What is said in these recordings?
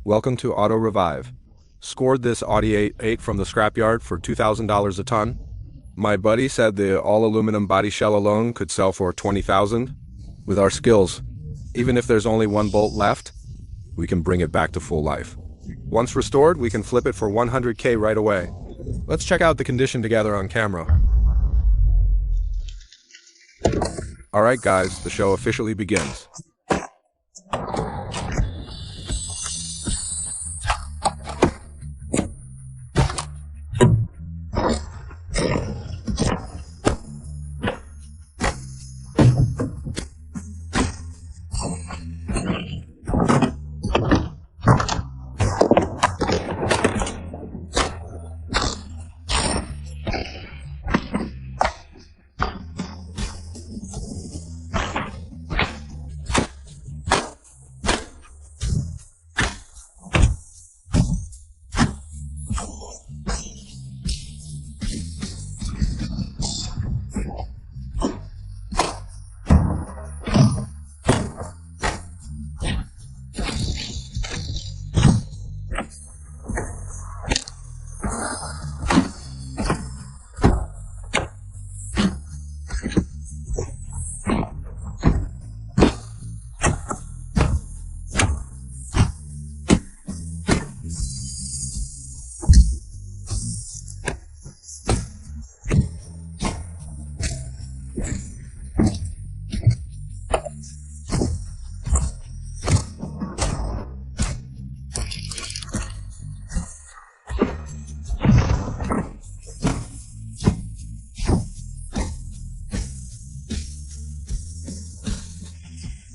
Welcome to AutoRevive. Scored this Audi A8 from the scrapyard for $2,000 a ton. My buddy said the all-aluminum body shell alone could sell for $20,000. With our skills, even if there's only one bolt left, we can bring it back to full life. Once restored, we can flip it for $100K right away. Let's check out the condition together on camera. Alright guys, the show officially begins.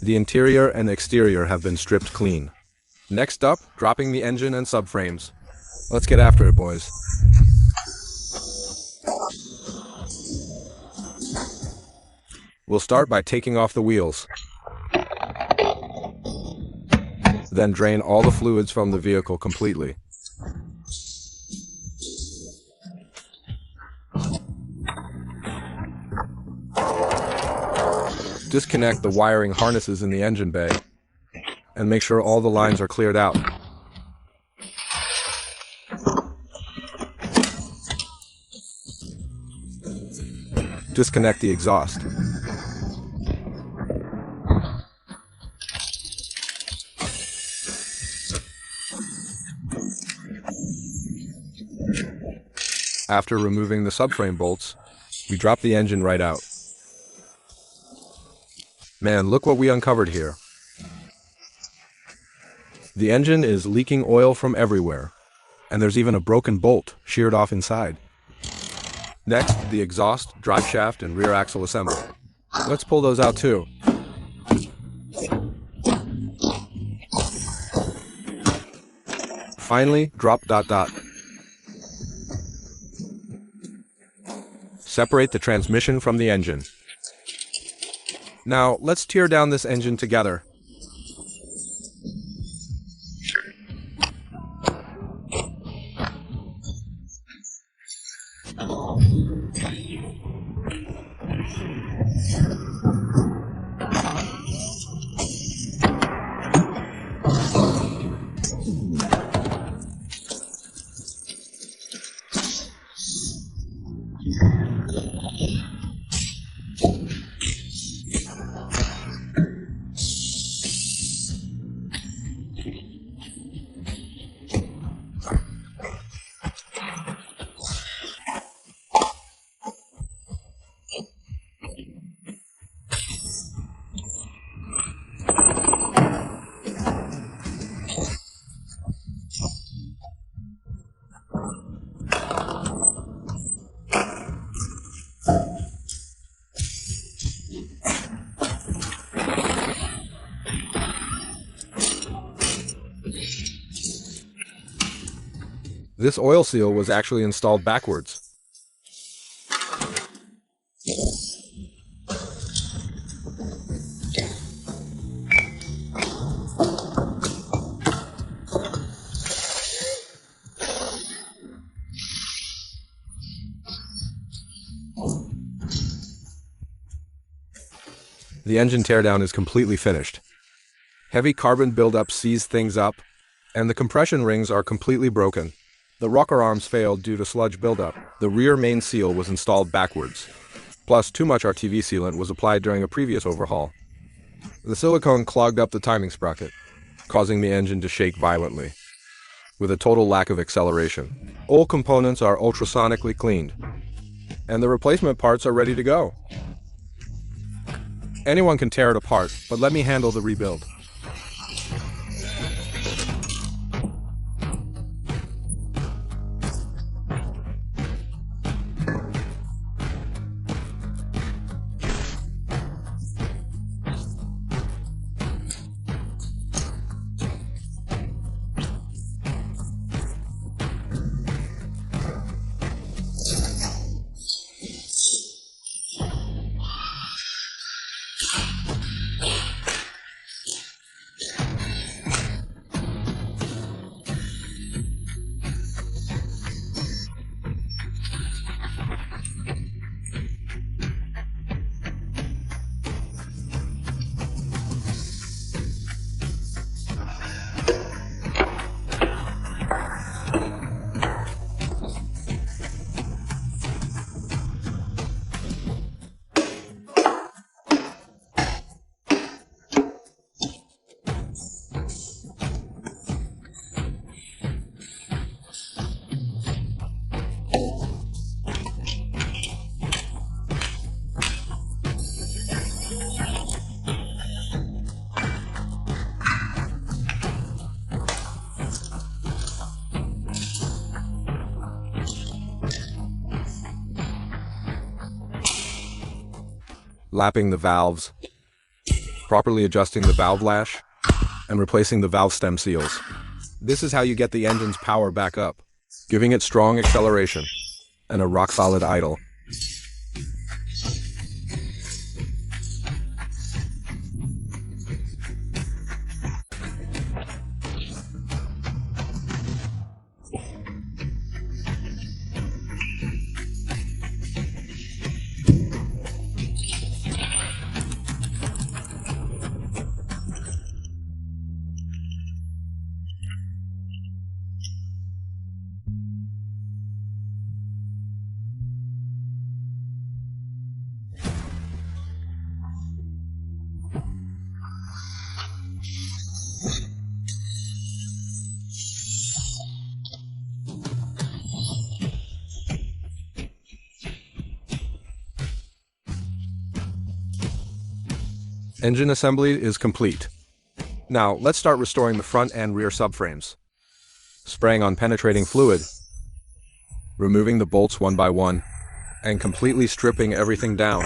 The interior and exterior have been stripped clean. Next up, dropping the engine and subframes. Let's get after it, boys. We'll start by taking off the wheels. Then drain all the fluids from the vehicle completely. Disconnect the wiring harnesses in the engine bay and make sure all the lines are cleared out. Disconnect the exhaust. After removing the subframe bolts, we drop the engine right out. Man, look what we uncovered here. The engine is leaking oil from everywhere, and there's even a broken bolt sheared off inside. Next, the exhaust, drive shaft, and rear axle assembly. Let's pull those out too. Finally, drop ... Separate the transmission from the engine. Now, let's tear down this engine together. This oil seal was actually installed backwards. The engine teardown is completely finished. Heavy carbon buildup seized things up, And the compression rings are completely broken. The rocker arms failed due to sludge buildup. The rear main seal was installed backwards. Plus, too much RTV sealant was applied during a previous overhaul. The silicone clogged up the timing sprocket, causing the engine to shake violently, with a total lack of acceleration. All components are ultrasonically cleaned, and the replacement parts are ready to go. Anyone can tear it apart, but let me handle the rebuild. Lapping the valves, properly adjusting the valve lash, and replacing the valve stem seals. This is how you get the engine's power back up, giving it strong acceleration and a rock-solid idle. Engine assembly is complete. Now, let's start restoring the front and rear subframes. Spraying on penetrating fluid, removing the bolts one by one, and completely stripping everything down.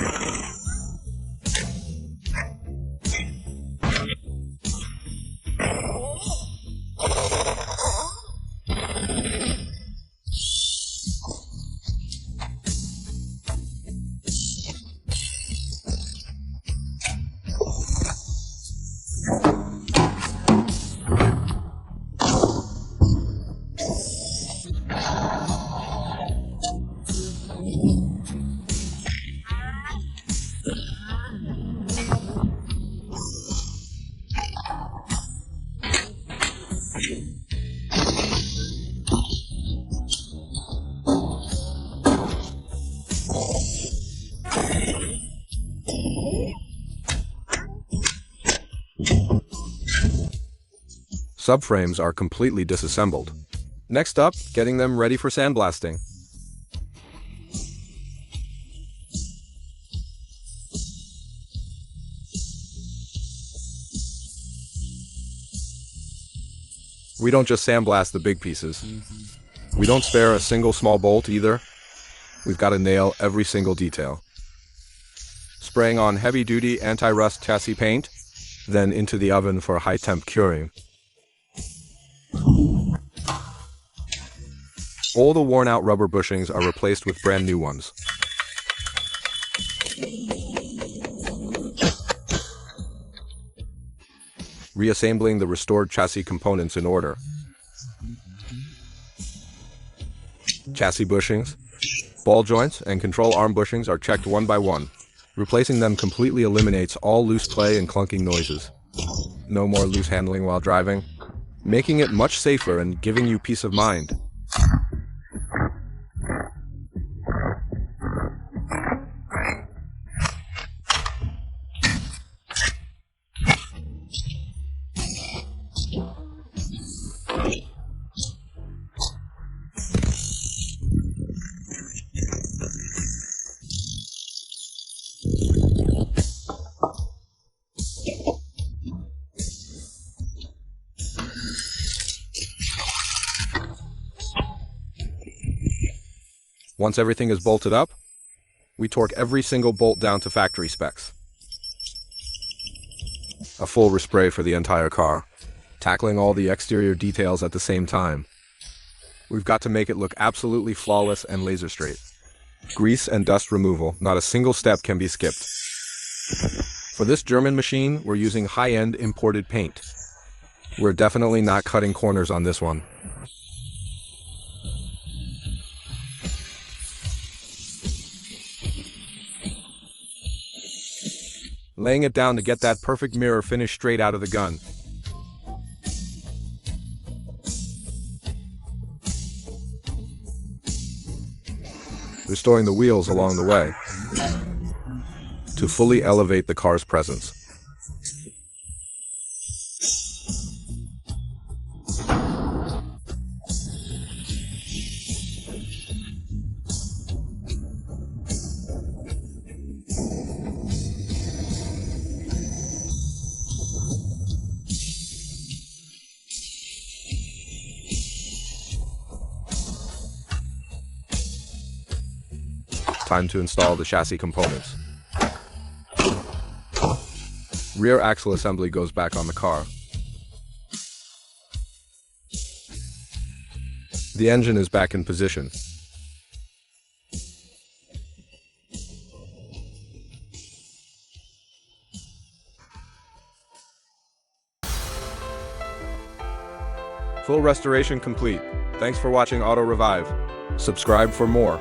Subframes are completely disassembled. Next up, getting them ready for sandblasting. We don't just sandblast the big pieces. We don't spare a single small bolt either. We've got to nail every single detail. Spraying on heavy-duty anti-rust chassis paint, then into the oven for high-temp curing. All the worn-out rubber bushings are replaced with brand new ones. Reassembling the restored chassis components in order. Chassis bushings, ball joints, and control arm bushings are checked one by one. Replacing them completely eliminates all loose play and clunking noises. No more loose handling while driving. making it much safer and giving you peace of mind. Once everything is bolted up, we torque every single bolt down to factory specs. A full respray for the entire car, tackling all the exterior details at the same time. We've got to make it look absolutely flawless and laser straight. Grease and dust removal, not a single step can be skipped. For this German machine, we're using high-end imported paint. We're definitely not cutting corners on this one. Laying it down to get that perfect mirror finish straight out of the gun. Restoring the wheels along the way to fully elevate the car's presence. Time to install the chassis components. Rear axle assembly goes back on the car. The engine is back in position. Full restoration complete. Thanks for watching AutoRevive. Subscribe for more.